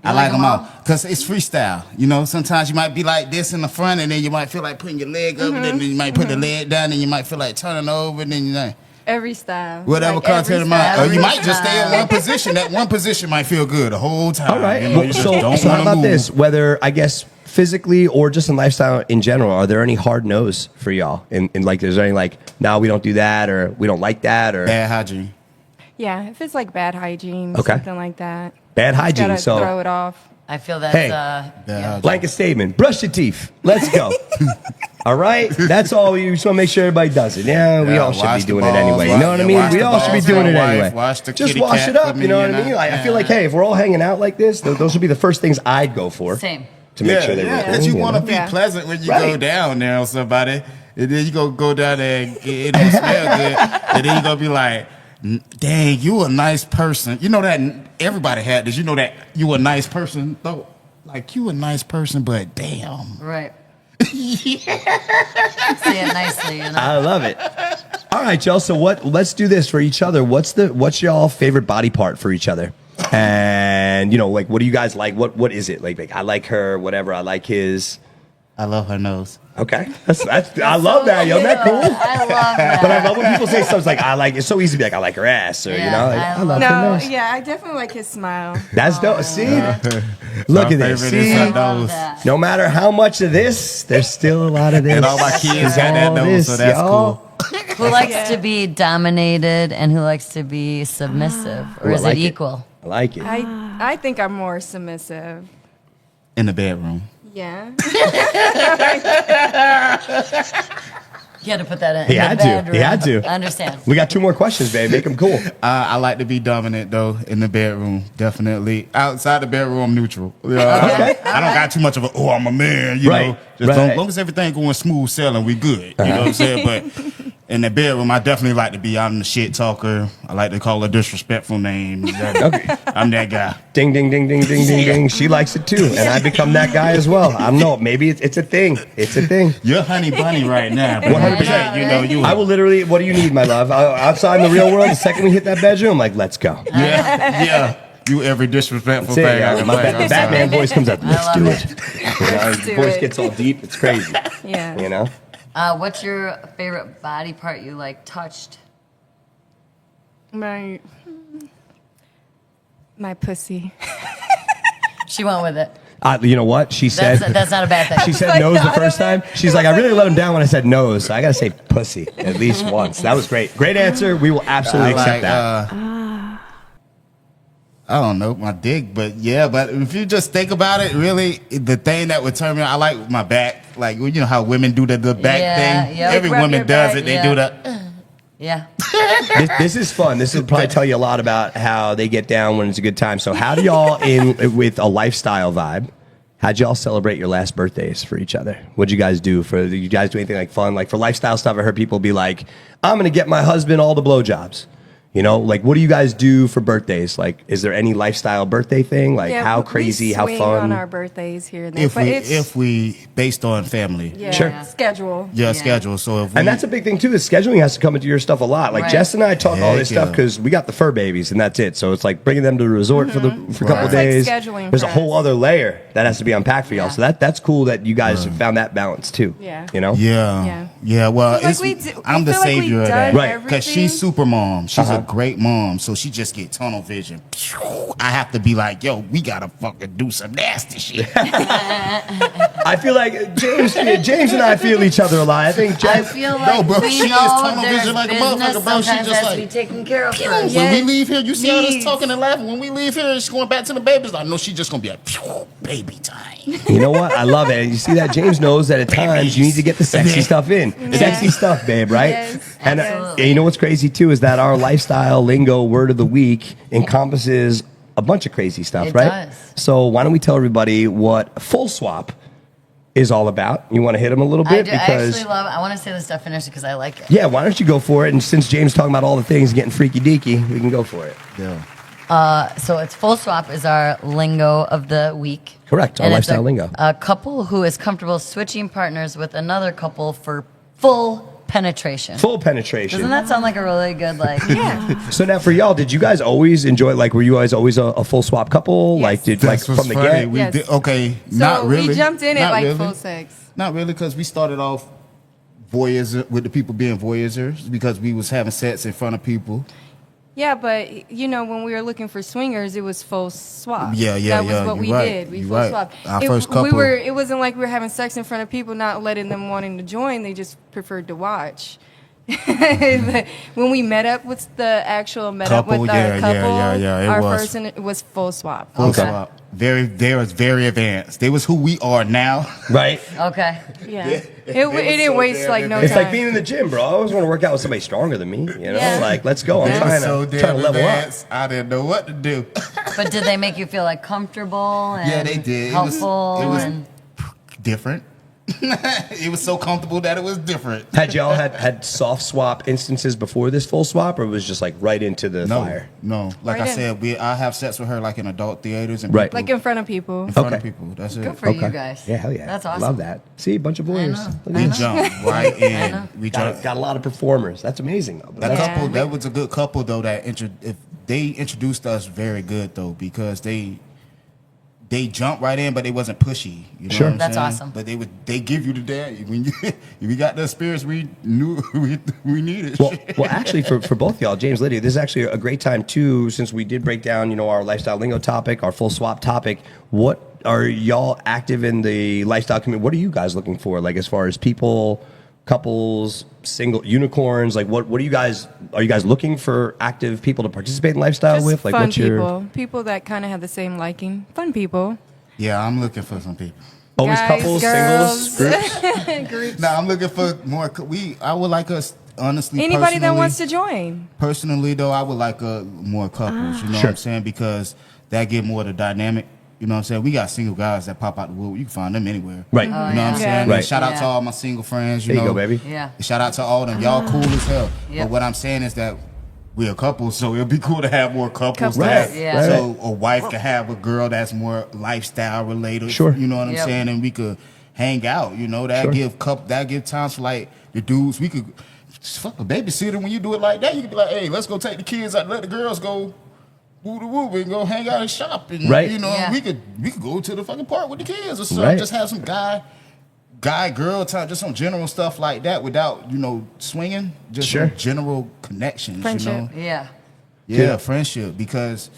I like them all because it's freestyle. Sometimes you might be like this in the front, and then you might feel like putting your leg up, and then you might put the leg down, and you might feel like turning over, and then Every style. whatever Like comes to every the mind. style. Or you might just stay in Every one position. That one position might feel good the whole time. All right. You just So don't how wanna about move. this? Whether, I guess, physically or just in lifestyle in general, are there any hard no's for y'all? In like, is there any like, no, we don't do that, or we don't like that, or Bad hygiene. Yeah, if it's like bad hygiene, Okay. something like that. bad hygiene? Gotta So throw it off. I feel that's Hey. yeah. blanket statement. Brush your teeth. Let's go. All right? That's all. You just want to make sure everybody does it. Yeah, we Yeah, all should be wash the doing it balls, anyway. You know what I mean? wash We the all should be balls doing for it the wife, anyway. wash the Just kitty wash cat it up. for me, You know what you I mean? know? I feel like, hey, if we're all hanging out like this, those would be the first things I'd go for. Same. To make sure they were Because you want to know? be Yeah. pleasant when you Right. go down there on somebody, and then you go down there and it don't smell good, and then you gonna be like, "Dang, you a nice person." You know that everybody had this. You know that you a nice person though. Like you a nice person, but damn. Right. Say it nicely, I love it. All right, y'all. So let's do this for each other. What's y'all favorite body part for each other? And like, what do you guys like? What is it? Like I like her, whatever. I like his. I love her nose. Okay, that's I love that. Yo, that cool. I love that. But I love when people say stuff like I like. It's so easy to be like I like her ass, or Yeah, like, I I love No, her nose. yeah, I definitely like his smile. That's dope. See, look My at this. favorite is See, her I love nose. that. no matter how much of this, there's still a lot of this. And all my kids got that All nose, this, so that's y'all. cool. Who likes to be dominated and who likes to be submissive? Or Ooh, I is like it it. equal? I like it. I think I'm more submissive. In the bedroom. Yeah. You had to put that in. He in the had to. bedroom. He had to. I understand. We got 2 more questions, babe. Make them cool. I like to be dominant though in the bedroom, definitely. Outside the bedroom, I'm neutral. Okay. I don't got too much of a I'm a man, you Right. know. Just Right. as long as everything going smooth sailing, we good. You know what I'm saying? But In the bedroom, I definitely like to be out in the shit talker. I like to call her disrespectful names. Okay. I'm that guy. Ding, ding, ding, ding, ding, ding, ding. She likes it too, and I become that guy as well. I don't know. Maybe it's a thing. It's a thing. You're honey bunny right now. 100%. You know, you. I will literally. What do you need, my love? Outside in the real world, the second we hit that bedroom, I'm like, let's go. Yeah. You every disrespectful That's it, thing. yeah. I can My think. I'm Batman sorry. voice comes up. Let's love do it. it. You know, his voice gets all deep. It's crazy. Yeah. You know. What's your favorite body part you like touched? My pussy. She went with it. You know what? She said. That's not a bad thing. She said nose the first time. She's like, I really let him down when I said nose. So I gotta say pussy at least once. That was great. Great answer. We will absolutely accept that. I don't know my dick, but if you just think about it, really, the thing that would turn me on, I like my back. Like, you know how women do the back thing? Yeah. Every Rub woman your does back, it. They yeah. do that. Yeah. This is fun. This will probably tell you a lot about how they get down when it's a good time. So how do y'all, with a lifestyle vibe, how'd y'all celebrate your last birthdays for each other? What'd you guys do? Do you guys do anything like fun? Like for lifestyle stuff, I heard people be like, I'm going to get my husband all the blowjobs. You know, like what do you guys do for birthdays? Like, is there any lifestyle birthday thing? Like how crazy, how swing fun? on our birthdays here and there. If we based on family. Yeah, Sure. schedule. Yeah, schedule. So if we, And that's a big thing too. Is scheduling has to come into your stuff a lot. Like Right. Jess and I talk all this Heck stuff yeah. because we got the fur babies and that's it. So it's like bringing them to the resort for a couple It's like days. scheduling There's a for whole us. other layer that has to be unpacked for y'all. Yeah. So that's cool that you guys have found that balance too. Yeah. You know. Yeah. Well, I feel like I'm the we feel like savior we've of that, done Right. Because she's everything. super mom. She's a great mom, so she just get tunnel vision. I have to be like, yo, we gotta fucking do some nasty shit. I feel like James and I feel each other a lot. I think I Jess. feel like bro, we she is know tunnel there's vision like a business motherfucker, bro. She sometimes just has to be like, taken care of first. When we leave here, you see all this Jeez. talking and laughing. When we leave here, she's going back to the babies. I know she's just gonna be like, baby time. You know what? I love it. And you see that James knows that at times you need to get the sexy stuff in. Sexy stuff, babe, right? Yes, And absolutely. you know what's crazy too is that our lifestyle lingo word of the week encompasses a bunch of crazy stuff, It right? does. So why don't we tell everybody what full swap is all about? You want to hit them a little I bit do. I because actually love it. I want to say this definition because I like it. yeah, why don't you go for it? And since James is talking about all the things getting freaky deaky, we can go for it. Yeah. So it's full swap is our lingo of the week. Correct, our And it's lifestyle lingo. A couple who is comfortable switching partners with another couple for full penetration. Full penetration. Doesn't that sound like a really good So now for y'all, did you guys always enjoy like were you guys always a full swap couple? Yes. Like did That's like what's from the funny. get? We Yes. did, okay, So not really. we jumped in at Not like really. full sex. Not really, because we started off voyeurs with the people being voyeurs because we was having sex in front of people. Yeah, but you know, when we were looking for swingers, it was full swap. Yeah, That was what you're we right. did. We You're full right. swap. Our first couple. It wasn't like we were having sex in front of people, not letting them wanting to join. They just preferred to watch. When we met up with the actual Couple, up with our yeah, couple, yeah, it our was. person it was full swap. Full Okay. swap. They was very advanced. They was who we are now. Right? Okay. Yeah, it was didn't so waste damn like no It's time. like being in the gym, bro. I always want to work out with somebody stronger than me. You know, Yeah. like let's go. I'm They trying was so to damn level up. advanced. I didn't know what to do. But did they make you feel like comfortable and Yeah, they did. helpful? It was and different. It was so comfortable that it was different. Had y'all had soft swap instances before this full swap, or was just like right into the fire? No. Like Right I in. said, I have sex with her like in adult theaters and Right. people, like in front of people. in front of Okay. people. That's it. good for you guys. Yeah, hell yeah. That's awesome. Love that. See, a bunch of voyeurs. know. Look We at this. jumped right in. We jumped. Got a lot of performers. That's amazing. Though. That Yeah. couple, that was a good couple though. If they introduced us very good though, because they jumped right in, but they wasn't pushy. You know Sure. what I'm That's saying? awesome. But they give you the day when we got the experience we knew we needed. Well, actually, for both y'all, James, Lydia, this is actually a great time too, since we did break down, our lifestyle lingo topic, our full swap topic. What are y'all active in the lifestyle community? What are you guys looking for, like as far as people, couples, single unicorns? Like, what are you guys looking for active people to participate in lifestyle Just with? Like, fun what's your people that kind of have the same liking. Fun people. Yeah, I'm looking for some people. always Guys, couples, girls. singles, groups? Groups. No, I'm looking for more. I would like us honestly. Anybody that personally- wants to join. Personally, though, I would like more couples. You know Sure. what I'm saying? Because that give more of the dynamic. You know what I'm saying? We got single guys that pop out the wood. You can find them anywhere. Right. You know what I'm saying? Right. And shout out to Yeah. all my single friends. There you know, go, baby. Yeah. Shout out to all of them. Y'all cool as hell. Yep. But what I'm saying is that we're a couple, so it'd be cool to have more couples. Right. Yeah. So a wife can have a girl that's more lifestyle related. Sure. You know what I'm Yep. saying? And we could hang out. You know, that give times for like the dudes. We could fuck a babysitter when you do it like that. You could be like, hey, let's go take the kids out, let the girls go woo the woo and go hang out and shop. And Right. you know, Yeah. we could go to the fucking park with the kids or something. Right. Just have some guy girl time, just some general stuff like that without, swinging. Just Sure. some general connections, Friendship. Yeah. Yeah, friendship, because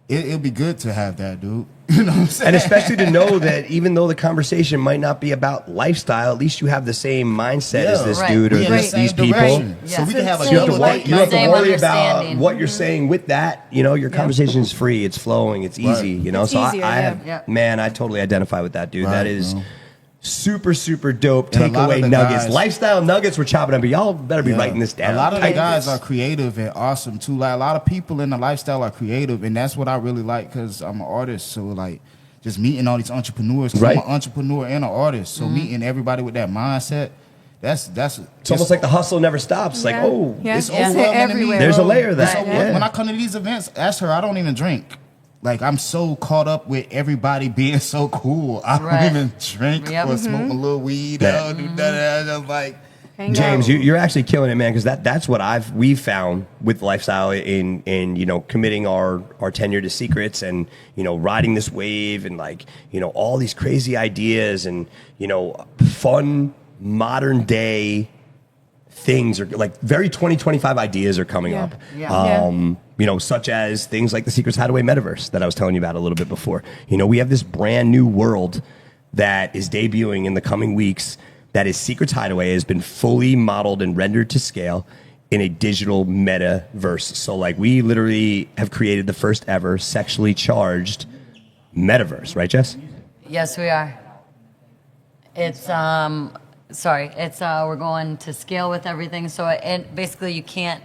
it'll be good to have that, dude. You know what I'm saying? And especially to know that even though the conversation might not be about lifestyle, at least you have the same mindset as this Right. dude or We in the these same people. direction. Yeah. So we can have a So you don't have to double worry, date you don't have to Same worry about understanding. what you're saying with that. Your conversation is free. It's flowing. It's easy. Right. So It's easier, I yeah. have, Yeah. man, I totally identify with that, dude. Right, that is bro. super, super dope. And a lot of Takeaway the nuggets. guys- Lifestyle nuggets we're chopping up, but y'all better be writing this down. A lot of the Type guys this. are creative and awesome too. Like a lot of people in the lifestyle are creative, and that's what I really like because I'm an artist. So like, just meeting all these entrepreneurs. 'Cause Right. I'm an entrepreneur and an artist. So meeting everybody with that mindset, that's It's almost like the hustle never stops. Like, Yeah. oh, Yeah. it's Yeah. overwhelming to me. Everywhere. There's a bro. layer of that, So yeah. when I come to these events, ask her, I don't even drink. Like I'm so caught up with everybody being so cool. I Right. don't even drink Yep. or smoke a little weed. Yeah. I don't do that. I'm like, Hang James, out. you're actually killing it, man. Because that's what we've found with lifestyle in committing our tenure to secrets and riding this wave and all these crazy ideas and fun modern day things are like very 2025 ideas are coming Yeah. up. Yeah. Such as things like the Secrets Hideaway metaverse that I was telling you about a little bit before. We have this brand new world that is debuting in the coming weeks. That is Secrets Hideaway has been fully modeled and rendered to scale in a digital metaverse. So we literally have created the first ever sexually charged metaverse, right, Jess? Yes, we are. It's we're going to scale with everything. So and basically if you can't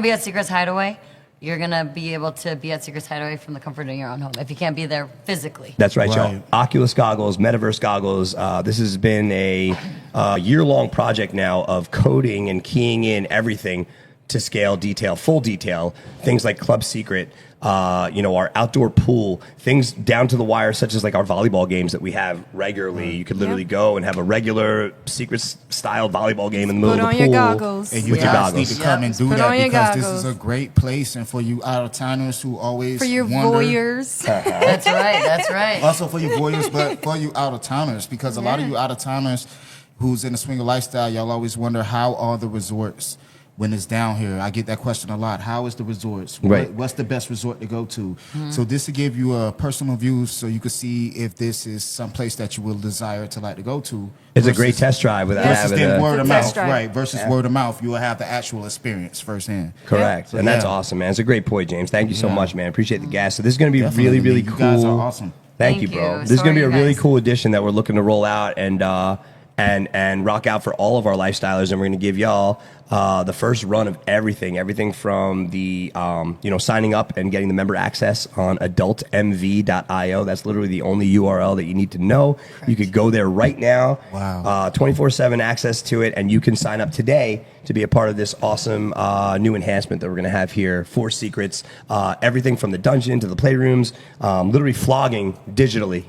be at Secrets Hideaway, you're gonna be able to be at Secrets Hideaway from the comfort of your own home. If you can't be there physically. That's right, y'all. Right. Oculus goggles, metaverse goggles. This has been a year-long project now of coding and keying in everything to scale, detail, full detail. Things like Club Secret, our outdoor pool, things down to the wire, such as our volleyball games that we have regularly. You could literally go and have a regular secret-style volleyball game in the middle Put of on the your pool. goggles. and you With your guys need goggles. to come and do Put that on your because this goggles. is a great place, and for you out-of-towners who always For your wonder, voyeurs. That's right. That's right. also for you voyeurs, but for you out-of-towners, because a lot of you out-of-towners who's in the swinger lifestyle, y'all always wonder how are the resorts when it's down here. I get that question a lot. How is the resorts? Right. What's the best resort to go to? So this will give you a personal view so you can see if this is some place that you will desire to like to go to. It's a great test drive without Versus having then a... word of It's a test mouth, drive. right? Versus word of mouth, you will have the actual experience firsthand. Correct. Yeah. And that's Yeah. awesome, man. It's a great point, James. Thank you so Yeah. much, man. Appreciate the gas. So this is going to be Definitely, really, really man. cool. You guys are awesome. Thank you, Thank bro. you. This is going to be So a are you really guys. cool edition that we're looking to roll out and rock out for all of our lifestylers. And we're going to give y'all the first run of everything from the signing up and getting the member access on adultmv.io. That's literally the only URL that you need to know. You could go there right now. Wow. 24/7 access to it, and you can sign up today to be a part of this awesome new enhancement that we're going to have here for Secrets. Everything from the dungeon to the playrooms, literally flogging digitally,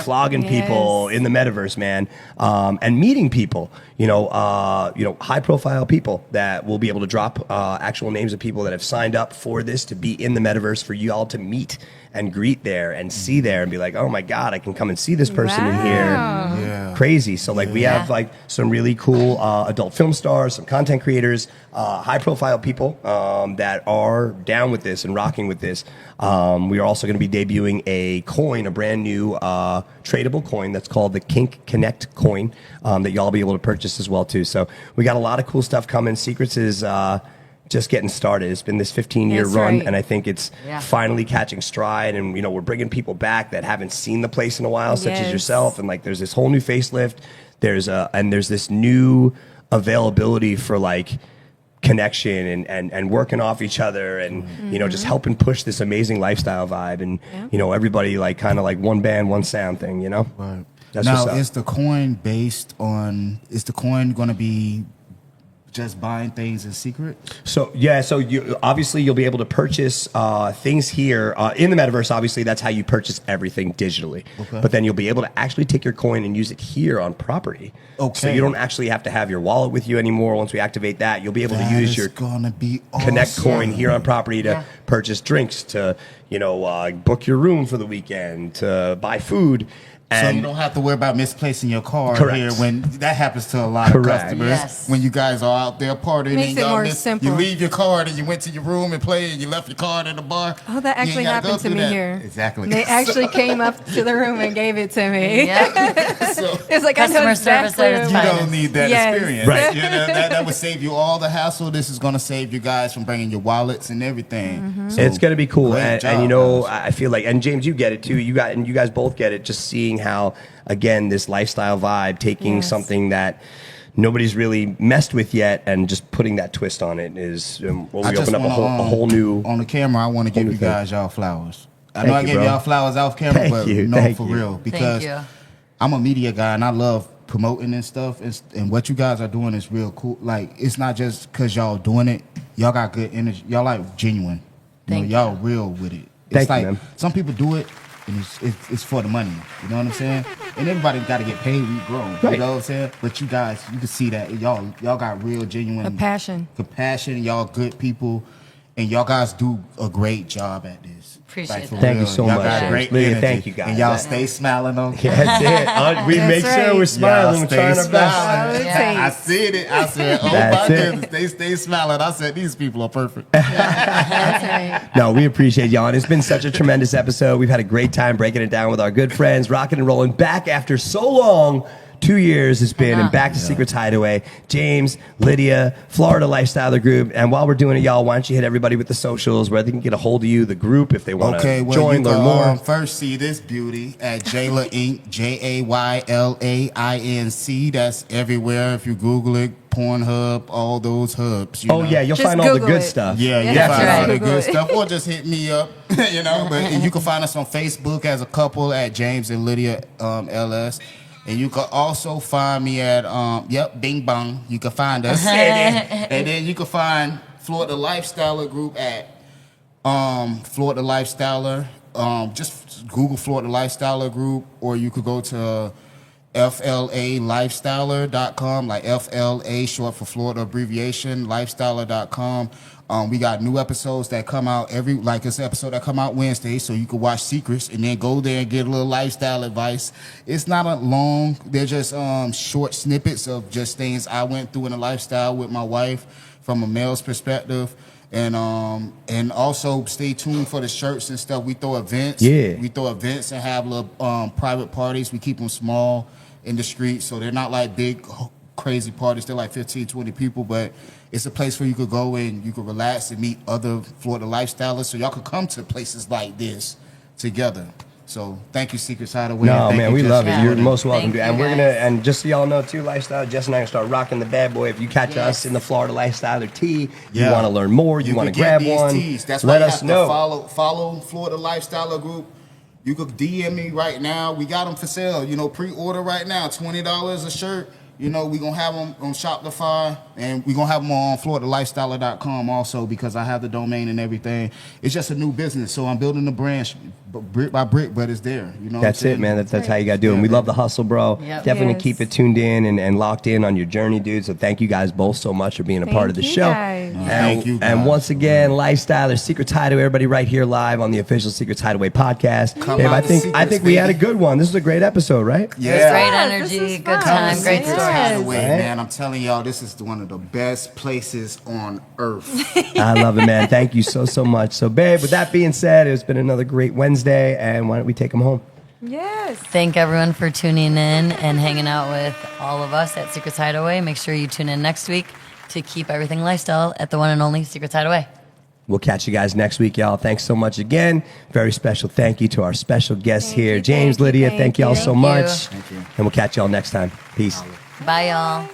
flogging people Yes. in the metaverse, man, and meeting people, high profile people that will be able to drop actual names of people that have signed up for this to be in the metaverse for you all to meet and greet there and see there and be like, oh my God, I can come and see this person in here. Wow. Yeah. Crazy. So we have some really cool adult film stars, some content creators, high profile people that are down with this and rocking with this. We are also going to be debuting a brand new tradable coin that's called the Kink Connect coin that y'all be able to purchase as well too. So we got a lot of cool stuff coming. Secrets is just getting started. It's been this 15-year That's run, right. and I think it's finally catching stride. And we're bringing people back that haven't seen the place in a while, such as Yes. yourself. And there's this whole new facelift. There's this new availability for connection and working off each other and you know, just helping push this amazing lifestyle vibe and you know, everybody like kind of like one band, one sound thing, you know. Right. That's Now, what's up. is the coin is the coin going to be just buying things in secret? So yeah, so you obviously you'll be able to purchase things here in the metaverse. Obviously, that's how you purchase everything digitally. Okay. But then you'll be able to actually take your coin and use it here on property. Okay. So you don't actually have to have your wallet with you anymore. Once we activate that, you'll be able to use your gonna be awesome. Connect coin here on property to purchase drinks, to book your room for the weekend, to buy food. So And you don't have to worry about misplacing your card Correct. here when that happens to a lot Correct. of customers. Yes. When you guys are out there partying Makes and it y'all more simple. you leave your card and you went to your room and played and you left your card in the bar. Oh, that You ain't actually gotta happened go to through me that. here. Exactly. They actually came up to the room and gave it to me. Yep. So It's like I know Customer service exactly at its what- you finest. don't need that Yes. experience. Right. You know, that would save you all the hassle. This is going to save you guys from bringing your wallets and everything. So, it's going to be cool. great And job, you know, guys. I feel like, and James, you get it too. You guys both get it. Just seeing how, again, this lifestyle vibe, taking Yes. something that nobody's really messed with yet and just putting that twist on it is, well, I we just open up a wanna, whole new. on the camera. I want to give new you thing. guys y'all flowers. I Thank know I you, gave bro. y'all flowers off camera, Thank but you, no, thank for you. real, because you. I'm a media guy and I love promoting and stuff. And what you guys are doing is real cool. Like, it's not just because y'all doing it. Y'all got good energy. Y'all like genuine. Thank Y'all real with it. Thank It's you, like man. some people do it and it's for the money. You know what I'm saying? And everybody got to get paid. We grown. Right. You know what I'm saying? But you guys, you can see that y'all got real genuine A passion. compassion. Y'all good people, and y'all guys do a great job at this. Appreciate for that. Thank you real. so Y'all much, got James. great Lydia, energy. thank you, guys. And y'all That- stay smiling on. Yeah, that's it. We That's make sure right. we're smiling. We're Stay trying our best. smiling. Yeah. I seen it. I said, "Oh That's my it. goodness, they stay smiling." I said, "These people are perfect." That's right. No, we appreciate y'all. And it's been such a tremendous episode. We've had a great time breaking it down with our good friends, rocking and rolling back after so long. 2 years it's been, and back to Secrets Hideaway. James, Lydia, Florida Lifestyler Group. And while we're doing it, y'all, why don't you hit everybody with the socials where they can get a hold of you, the group, if they want to Okay, well, join, you learn can more. first see this beauty at Jayla Inc. JAYLAINC. That's everywhere. If you Google it, Pornhub, all those hubs. You Oh, know. yeah, you'll Just find all the Google good it. stuff. Yeah, you That's find right. all the Google good it. stuff, or just hit me up, you know. But and you can find us on Facebook as a couple at James and Lydia LS, and you can also find me at Bing Bong. You can find us, and then you can find Florida Lifestyler Group at Florida Lifestyler. Just Google Florida Lifestyler Group, or you could go to FLALifestyler.com, like FLA short for Florida abbreviation, lifestyler.com. We got new episodes that come out it's an episode that come out Wednesday, so you can watch Secrets and then go there and get a little lifestyle advice. It's not a long, they're just short snippets of just things I went through in a lifestyle with my wife from a male's perspective. And also stay tuned for the shirts and stuff. We throw events. Yeah. We throw events and have little private parties. We keep them small in the street, so they're not like big, crazy parties. They're like 15, 20 people, but it's a place where you could go and you could relax and meet other Florida lifestylers. So y'all could come to places like this together. So thank you, Secrets Hideaway. No, Thank man, you, we Jess, love for it. doing You're most welcome Thank to. And you, we're guys. gonna, and just so y'all know too, Lifestyle, Jess and I are gonna start rocking the bad boy. If you catch us in the Florida Lifestyler tee, you want to learn more, you want to can get grab these one, tees. That's why let you us have to know. follow Florida Lifestyler Group. You could DM me right now. We got them for sale. You know, pre-order right now, $20 a shirt. You know, we're going to have them on Shopify, and we're going to have them on FloridaLifestyler.com also, because I have the domain and everything. It's just a new business, so I'm building the branch brick by brick, but it's there. You know, That's it, man. That's how you got to do it. And we love the hustle, bro. Yep. Definitely Yes. keep it tuned in and locked in on your journey, dude. So thank you guys both so much for being a part of the Thank show. you, guys. And, Thank you, and guys. once again, Lifestyler, Secrets Hideaway, everybody right here live on the official Secrets Hideaway podcast. Come Babe, out I with think secrets, we had a baby. good one. This is a great episode, right? Great Yeah. This energy, is good fun. time, great Secrets story. Hideaway, Right? man. I'm telling y'all, this is one of the best places on earth. I love it, man. Thank you so much. So, babe, with that being said, it's been another great Wednesday, and why don't we take them home? Yes. Thank everyone for tuning in and hanging out with all of us at Secrets Hideaway. Make sure you tune in next week to keep everything lifestyle at the one and only Secrets Hideaway. We'll catch you guys next week, y'all. Thanks so much again. Very special thank you to our special guests Thank here, you, James, thank you, Lydia. thank Thank y'all you. so Thank you. much. Thank you. And we'll catch y'all next time. Peace. Bye, y'all.